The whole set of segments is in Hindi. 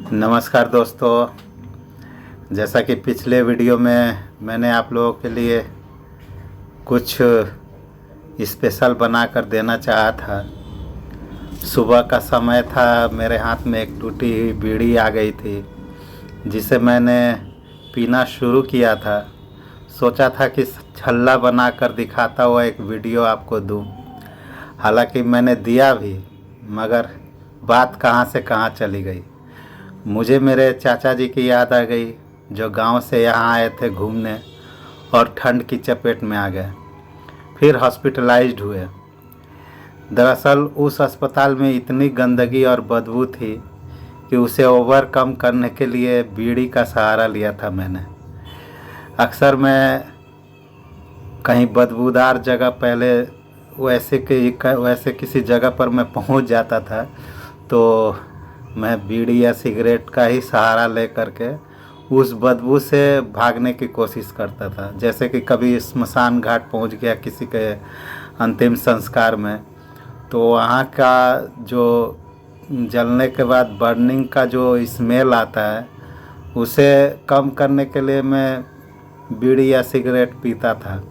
नमस्कार दोस्तों। जैसा कि पिछले वीडियो में मैंने आप लोगों के लिए कुछ स्पेशल बना कर देना चाहा था। सुबह का समय था, मेरे हाथ में एक टूटी हुई बीड़ी आ गई थी जिसे मैंने पीना शुरू किया था। सोचा था कि छल्ला बना कर दिखाता हुआ एक वीडियो आपको दूं। हालांकि मैंने दिया भी, मगर बात कहाँ से कहाँ चली गई। मुझे मेरे चाचा जी की याद आ गई जो गांव से यहाँ आए थे घूमने और ठंड की चपेट में आ गए, फिर हॉस्पिटलाइज्ड हुए। दरअसल उस अस्पताल में इतनी गंदगी और बदबू थी कि उसे ओवरकम करने के लिए बीड़ी का सहारा लिया था मैंने। अक्सर मैं कहीं बदबूदार जगह पहले वैसे किसी जगह पर मैं पहुंच जाता था तो मैं बीड़ी या सिगरेट का ही सहारा ले करके उस बदबू से भागने की कोशिश करता था। जैसे कि कभी स्मशान घाट पहुंच गया किसी के अंतिम संस्कार में, तो वहाँ का जो जलने के बाद बर्निंग का जो स्मेल आता है उसे कम करने के लिए मैं बीड़ी या सिगरेट पीता था।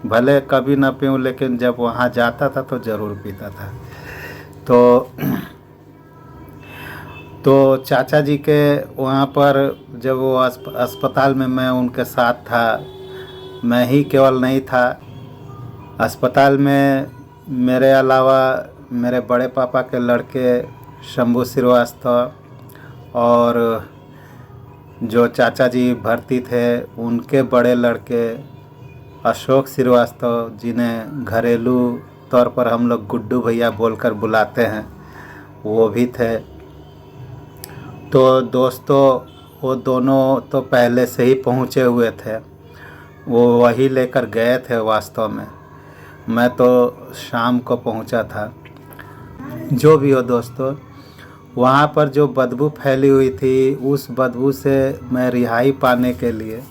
भले कभी ना पीऊँ, लेकिन जब वहाँ जाता था तो ज़रूर पीता था। तो चाचा जी के वहाँ पर जब वो अस्पताल में मैं उनके साथ था, मैं ही केवल नहीं था अस्पताल में, मेरे अलावा मेरे बड़े पापा के लड़के शंभू श्रीवास्तव और जो चाचा जी भर्ती थे उनके बड़े लड़के अशोक श्रीवास्तव, जिन्हें घरेलू तौर पर हम लोग गुड्डू भैया बोलकर बुलाते हैं, वो भी थे। तो दोस्तों, वो दोनों तो पहले से ही पहुँचे हुए थे, वो वही लेकर गए थे। वास्तव में मैं तो शाम को पहुँचा था। जो भी हो दोस्तों, वहाँ पर जो बदबू फैली हुई थी उस बदबू से मैं रिहाई पाने के लिए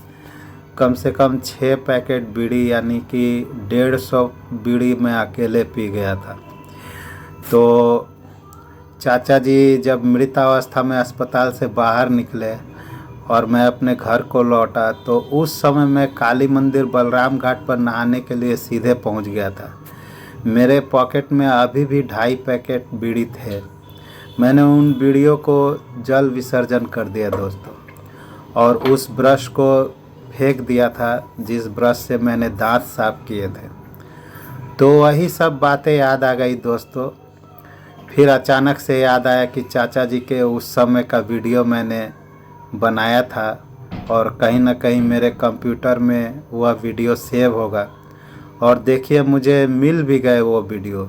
कम से कम 6 पैकेट बीड़ी यानी कि 150 बीड़ी मैं अकेले पी गया था। तो चाचा जी जब मृतावस्था में अस्पताल से बाहर निकले और मैं अपने घर को लौटा तो उस समय मैं काली मंदिर बलराम घाट पर नहाने के लिए सीधे पहुंच गया था। मेरे पॉकेट में अभी भी 2.5 पैकेट बीड़ी थे। मैंने उन बीड़ियों को जल विसर्जन कर दिया दोस्तों, और उस ब्रश को फेंक दिया था जिस ब्रश से मैंने दांत साफ किए थे। तो वही सब बातें याद आ गई दोस्तों। फिर अचानक से याद आया कि चाचा जी के उस समय का वीडियो मैंने बनाया था और कहीं ना कहीं मेरे कंप्यूटर में वह वीडियो सेव होगा। और देखिए, मुझे मिल भी गए वो वीडियो।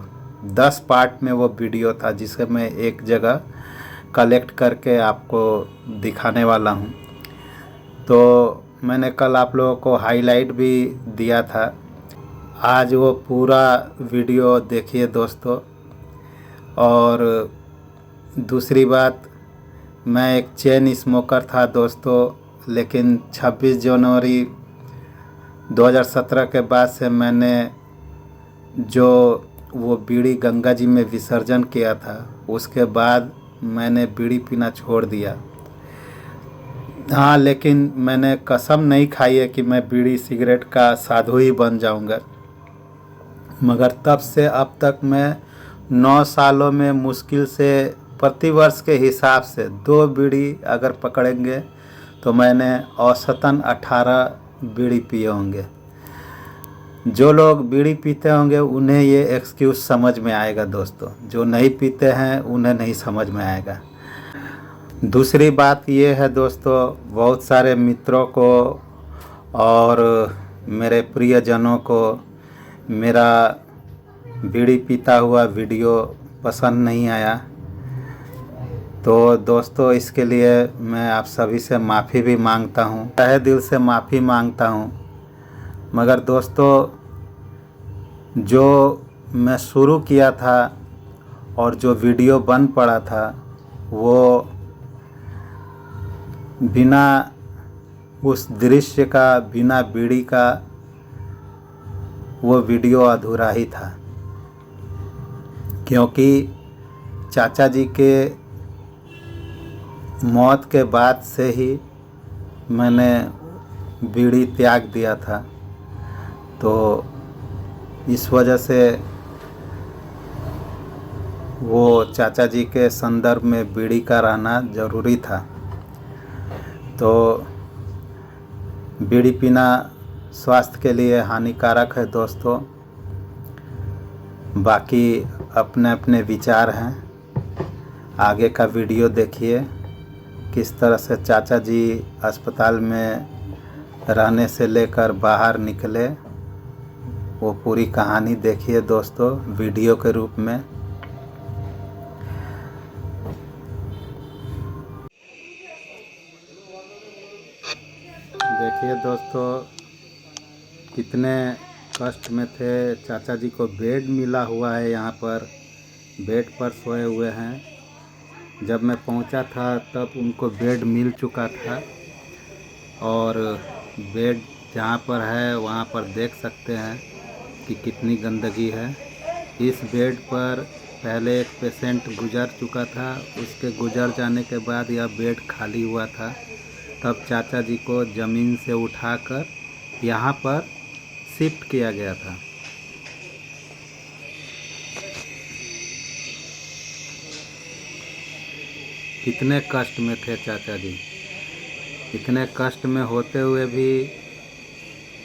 10 पार्ट में वो वीडियो था जिसे मैं एक जगह कलेक्ट करके आपको दिखाने वाला हूँ। तो मैंने कल आप लोगों को हाईलाइट भी दिया था। आज वो पूरा वीडियो देखिए दोस्तों। और दूसरी बात, मैं एक चेन स्मोकर था दोस्तों, लेकिन 26 जनवरी 2017 के बाद से मैंने जो वो बीड़ी गंगा जी में विसर्जन किया था उसके बाद मैंने बीड़ी पीना छोड़ दिया। हाँ, लेकिन मैंने कसम नहीं खाई है कि मैं बीड़ी सिगरेट का साधु ही बन जाऊंगा। मगर तब से अब तक मैं 9 सालों में मुश्किल से प्रति वर्ष के हिसाब से 2 बीड़ी अगर पकड़ेंगे तो मैंने औसतन 18 बीड़ी पिए होंगे। जो लोग बीड़ी पीते होंगे उन्हें ये एक्सक्यूज़ समझ में आएगा दोस्तों, जो नहीं पीते हैं उन्हें नहीं समझ में आएगा। दूसरी बात ये है दोस्तों, बहुत सारे मित्रों को और मेरे प्रियजनों को मेरा बीड़ी पीता हुआ वीडियो पसंद नहीं आया। तो दोस्तों, इसके लिए मैं आप सभी से माफ़ी भी मांगता हूँ, तहे दिल से माफ़ी मांगता हूँ। मगर दोस्तों, जो मैं शुरू किया था और जो वीडियो बन पड़ा था वो बिना उस दृश्य का, बिना बीड़ी का वो वीडियो अधूरा ही था। क्योंकि चाचा जी के मौत के बाद से ही मैंने बीड़ी त्याग दिया था, तो इस वजह से वो चाचा जी के संदर्भ में बीड़ी का रहना ज़रूरी था। तो बीड़ी पीना स्वास्थ्य के लिए हानिकारक है दोस्तों। बाकी अपने अपने विचार हैं। आगे का वीडियो देखिए, किस तरह से चाचा जी अस्पताल में रहने से लेकर बाहर निकले, वो पूरी कहानी देखिए दोस्तों वीडियो के रूप में। देखिए दोस्तों कितने कष्ट में थे। चाचा जी को बेड मिला हुआ है, यहाँ पर बेड पर सोए हुए हैं। जब मैं पहुँचा था तब उनको बेड मिल चुका था, और बेड जहाँ पर है वहाँ पर देख सकते हैं कि कितनी गंदगी है। इस बेड पर पहले एक पेशेंट गुजर चुका था, उसके गुजर जाने के बाद यह बेड खाली हुआ था। तब चाचा जी को ज़मीन से उठाकर यहाँ पर शिफ्ट किया गया था। कितने कष्ट में थे चाचा जी। इतने कष्ट में होते हुए भी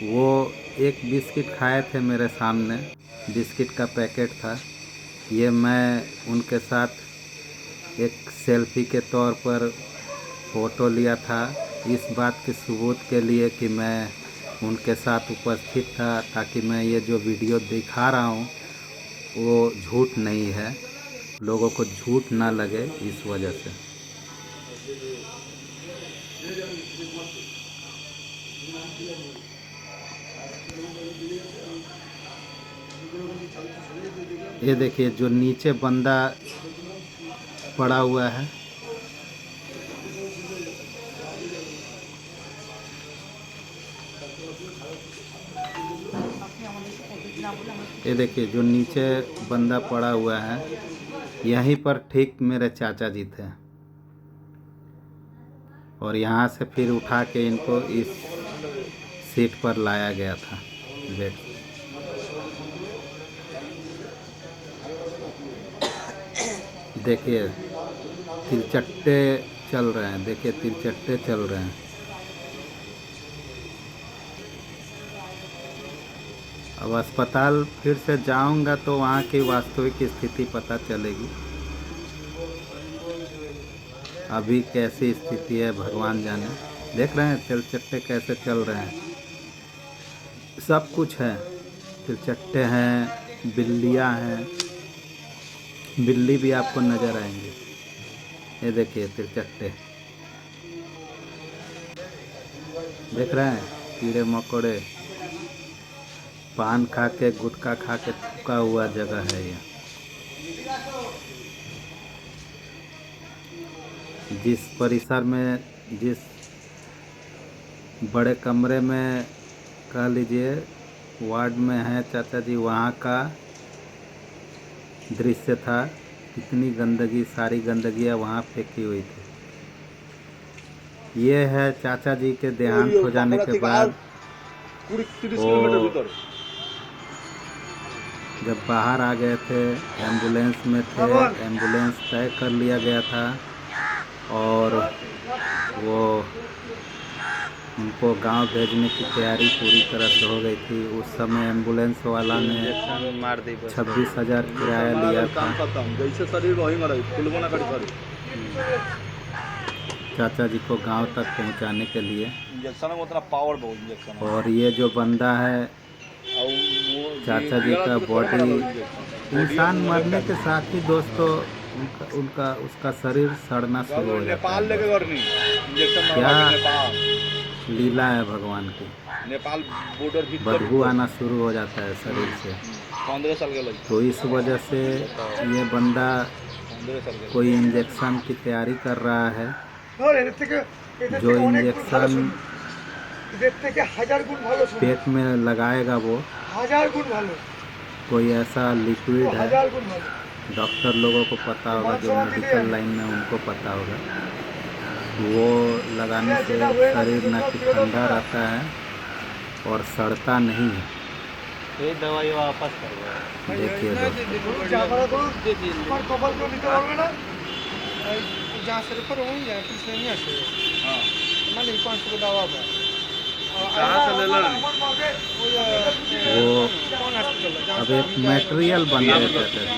वो एक बिस्किट खाए थे मेरे सामने, बिस्किट का पैकेट था। ये मैं उनके साथ एक सेल्फी के तौर पर फ़ोटो लिया था, इस बात के सबूत के लिए कि मैं उनके साथ उपस्थित था, ताकि मैं ये जो वीडियो दिखा रहा हूँ वो झूठ नहीं है, लोगों को झूठ ना लगे इस वजह से। ये देखिए जो नीचे बंदा पड़ा हुआ है, ये देखिए जो नीचे बंदा पड़ा हुआ है, यहीं पर ठीक मेरे चाचा जी थे। और यहाँ से फिर उठा के इनको इस सीट पर लाया गया था बेड। देखिए तिरचट्टे चल रहे हैं, देखिए तिरचट्टे चल रहे हैं। अब अस्पताल फिर से जाऊंगा तो वहाँ की वास्तविक स्थिति पता चलेगी। अभी कैसी स्थिति है भगवान जाने। देख रहे हैं तिरचट्टे कैसे चल रहे हैं, सब कुछ है। तिरचट्टे हैं, बिल्लियाँ हैं, बिल्ली भी आपको नज़र आएंगे। ये देखिए तिरचट्टे, देख रहे हैं कीड़े मकोड़े। पान खा के गुटखा खा के थूका हुआ जगह है ये। जिस परिसर में, जिस बड़े कमरे में कह लीजिए वार्ड में है चाचा जी, वहाँ का दृश्य था। कितनी गंदगी, सारी गंदगियाँ वहाँ फेंकी हुई थी। ये है चाचा जी के देहांत हो जाने के बाद वो जब बाहर आ गए थे, एम्बुलेंस में थे, एम्बुलेंस तय कर लिया गया था और वो उनको गांव भेजने की तैयारी पूरी तरह से हो गई थी। उस समय एम्बुलेंस वाला ने 26,000 किराया लिया था चाचा जी को गांव तक पहुंचाने के लिए। और ये जो बंदा है चाचा जी का बॉडी, इंसान मरने के साथ ही दोस्तों उसका शरीर सड़ना शुरू हो जाता है। क्या लीला है भगवान की। नेपाल बॉर्डर भी बदबू आना शुरू हो जाता है शरीर से। 15 साल के। तो इस वजह से ये बंदा कोई इंजेक्शन की तैयारी कर रहा है, जो इंजेक्शन पेट में लगाएगा वो 1000 गुण भालो। कोई ऐसा लिक्विड है, डॉक्टर लोगों को पता होगा, जो मेडिकल लाइन में उनको पता होगा। वो लगाने से शरीर न कि ठंडा रहता है और सड़ता नहीं है। ये दवाई वापस कर दो। देखिए वो अब एक मटेरियल बन गए चाचा जी।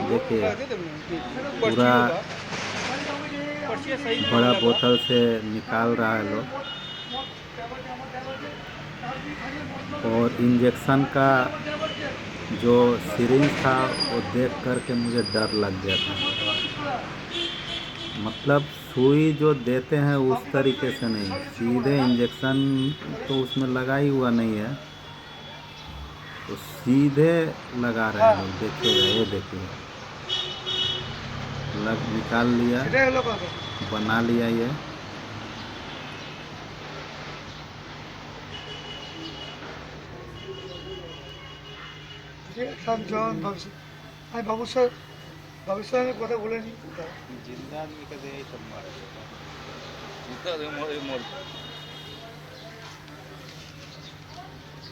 देखिए पूरा बड़ा बोतल से निकाल रहा है लोग, और इंजेक्शन का जो सिरिंज था वो देख कर के मुझे डर लग गया था। मतलब सुई जो देते हैं उस तरीके से नहीं, सीधे इंजेक्शन तो उसमें लगा ही हुआ नहीं है, तो सीधे लगा रहे हैं लोग। देखिएगा, ये देखिए लग निकाल लिया, बना लिया ये। बाबू सर भविष्य में কথা বলেনি जिंदा आदमी का दे सब मार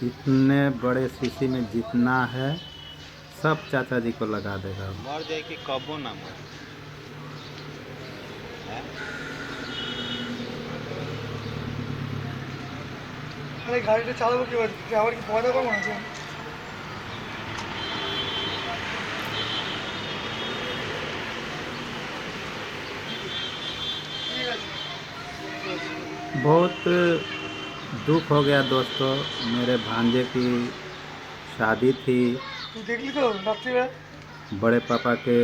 इतने बड़े शीशी में जितना है सब चाचा जी को लगा देगा। मर जाए कि कबो ना मर। আরে গাড়িটা চালাবো কি আবার কি পয়দা কম আছে बहुत दुख हो गया दोस्तों, मेरे भांजे की शादी थी। তুই দেখলি তো রাত্রিবেলা बड़े पापा के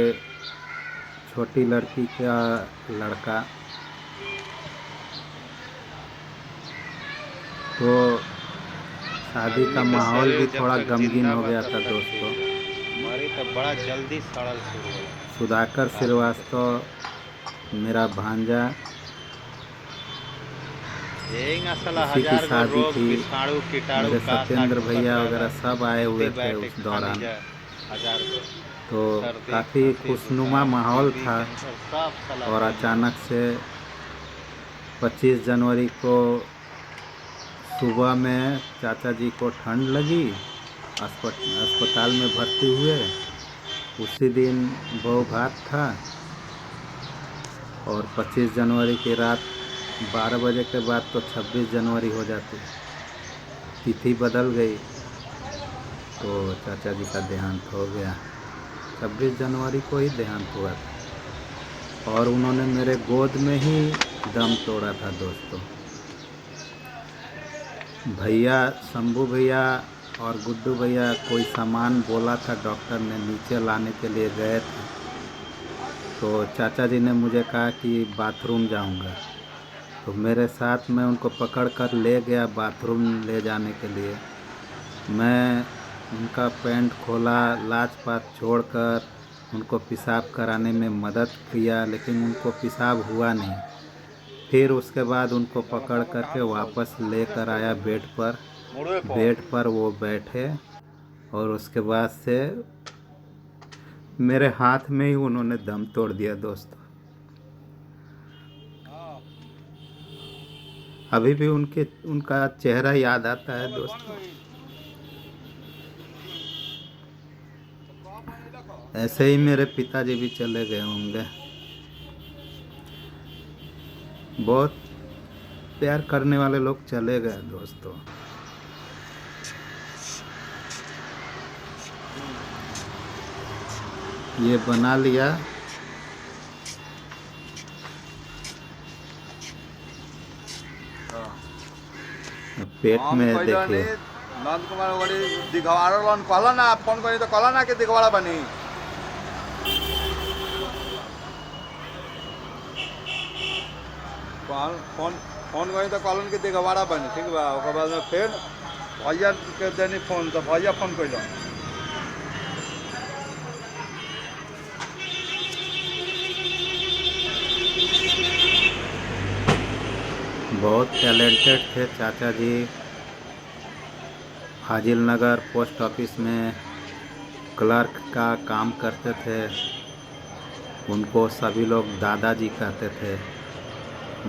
छोटी लड़की का लड़का, तो शादी का माहौल भी थोड़ा गमगीन हो गया था दोस्तों। मरी तो बड़ा जल्दी सड़ल शुरू हो। सुधाकर श्रीवास्तव मेरा भांजा, उसी की शादी थी। मेरे सत्येंद्र भैया वगैरह सब आए हुए थे उस दौरान, तो काफ़ी खुशनुमा माहौल था। और अचानक से 25 जनवरी को सुबह में चाचा जी को ठंड लगी, अस्पताल में भर्ती हुए। उसी दिन बहुघात था, और 25 जनवरी की रात 12 बजे के बाद तो 26 जनवरी हो जाती, तिथि बदल गई, तो चाचा जी का देहांत हो गया। 26 जनवरी को ही देहांत हुआ था, और उन्होंने मेरे गोद में ही दम तोड़ा था दोस्तों। भैया शंभू भैया और गुड्डू भैया कोई सामान बोला था, डॉक्टर ने नीचे लाने के लिए गए थे, तो चाचा जी ने मुझे कहा कि बाथरूम जाऊंगा, तो मेरे साथ में उनको पकड़ कर ले गया बाथरूम ले जाने के लिए। मैं उनका पैंट खोला, लाज-पात छोड़कर उनको पेशाब कराने में मदद किया, लेकिन उनको पेशाब हुआ नहीं। फिर उसके बाद उनको पकड़ करके वापस लेकर आया बेड पर वो बैठे, और उसके बाद से मेरे हाथ में ही उन्होंने दम तोड़ दिया दोस्तों। अभी भी उनका चेहरा याद आता है दोस्तों। ऐसे ही मेरे पिताजी भी चले गए होंगे। बहुत प्यार करने वाले लोग चले गए दोस्तों। ये बना लिया, पेट में देखिए। नंद कुमार गड़ी दिघवाड़ा लन कहला ना, फोन करी तो कहला ना कि दिघवाड़ा बनी। फोन करी तो कहलन कि दिघवाड़ा बनी, ठीक बा। ओकर बाद में फिर भैया के देनी फोन, तो भैया फोन कैलन। बहुत टैलेंटेड थे चाचा जी। फाजिल नगर पोस्ट ऑफिस में क्लर्क का काम करते थे, उनको सभी लोग दादाजी कहते थे।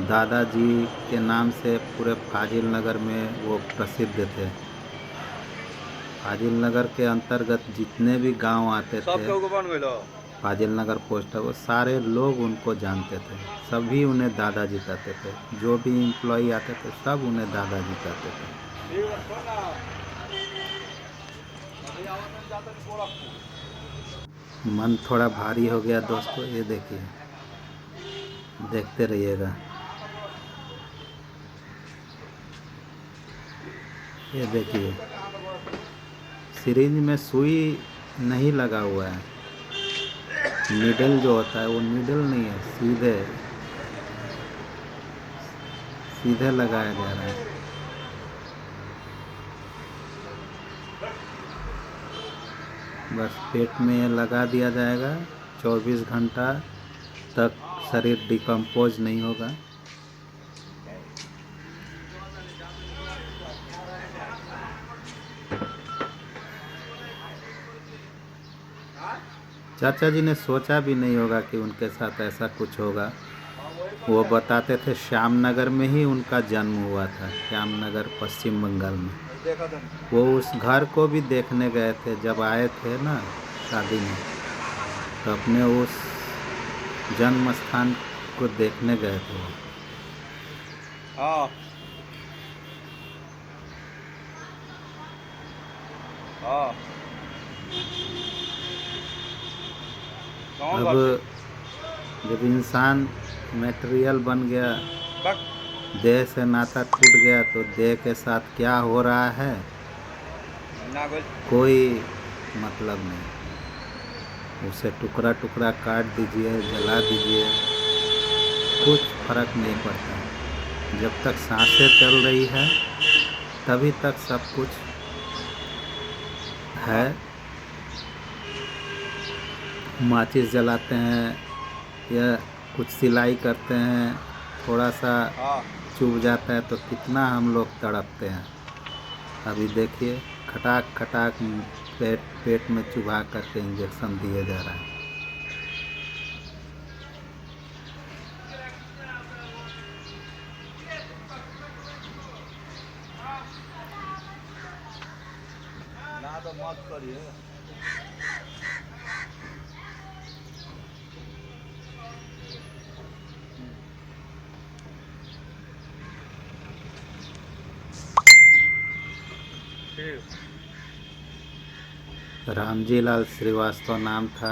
दादाजी के नाम से पूरे फाजिल नगर में वो प्रसिद्ध थे। फाजिल नगर के अंतर्गत जितने भी गांव आते सब थे, के ऊपर बन गइलो। फाजिल नगर पोस्ट, वो सारे लोग उनको जानते थे। सभी उन्हें दादाजी कहते थे। जो भी एम्प्लॉई आते थे सब उन्हें दादाजी कहते थे। ठीक है, सुन ना। अभी आवाज में जाता नहीं बोला। मन थोड़ा भारी हो गया दोस्तों, ये देखिए, देखते रहिएगा। ये देखिए, सिरिंज में सुई नहीं लगा हुआ है। नीडल जो होता है वो नीडल नहीं है, सीधे सीधे लगाया जा रहा है। बस पेट में ये लगा दिया जाएगा। 24 घंटा तक शरीर डिकम्पोज नहीं होगा। चाचा जी ने सोचा भी नहीं होगा कि उनके साथ ऐसा कुछ होगा। वो बताते थे श्यामनगर में ही उनका जन्म हुआ था, श्यामनगर पश्चिम बंगाल में। देखा था। वो उस घर को भी देखने गए थे जब आए थे ना शादी में, तो अपने उस जन्म स्थान को देखने गए थे वो। हाँ हाँ। कौन अब जब इंसान मटेरियल बन गया, बक देह से नाता टूट गया, तो देह के साथ क्या हो रहा है ना बोल। कोई मतलब नहीं। उसे टुकड़ा टुकड़ा काट दीजिए, जला दीजिए, कुछ फर्क नहीं पड़ता। जब तक सांसें चल रही है तभी तक सब कुछ है। माचिस जलाते हैं या कुछ सिलाई करते हैं, थोड़ा सा हाँ चुभ जाता है तो कितना हम लोग तड़पते हैं। अभी देखिए, खटाक खटाक पेट में चुभा करके इंजेक्शन दिए जा रहा है। ना तो मत करिए। ठीक। रामजी लाल श्रीवास्तव नाम था।